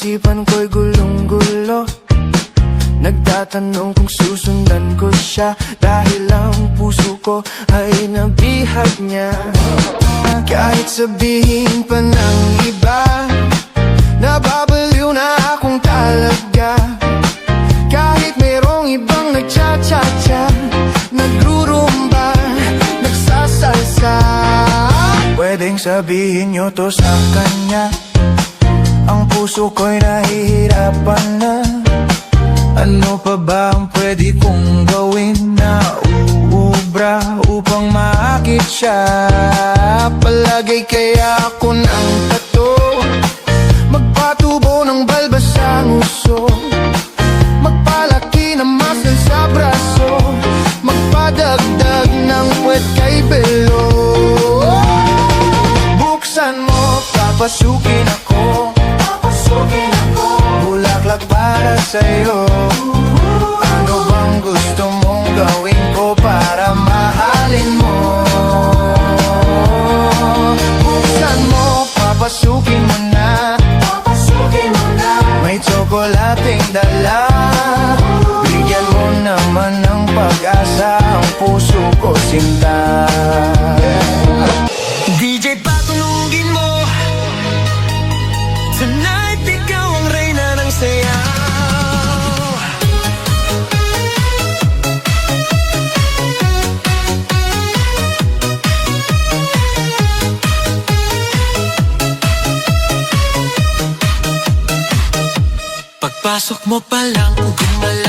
isipan ko'y gulong-gulo. Nagtatanong kung susundan ko siya, dahil ang puso ko ay nabihag niya. Kahit sabihin pa ng iba, nababaliw na akong talaga. Kahit mayroong ibang nagcha-cha-cha, nagrurumba, nagsasalsa. Pwedeng sabihin nyo to sa kanya, ang puso ko'y nahihirapan na. Ano pa ba ang pwede kong gawin na uubra upang maakit siya? Palagay kaya ako ng tato, magpatubo ng balbas sa nguso, magpalaki ng muscle sa braso, magpadagdag ng puwet kay belo. Buksan mo, papasukin ako, bulaklak para sa'yo. Ano bang gusto mong gawin ko para mahalin mo? Buksan mo, papasukin mo na, may tsokolating dala. Bigyan mo naman ng pag-asa ang puso ko, sinta. DJ, patulugin mo, tonight ikaw ang reyna ng sayaw. Pagpasok mo pa lang, gumalaw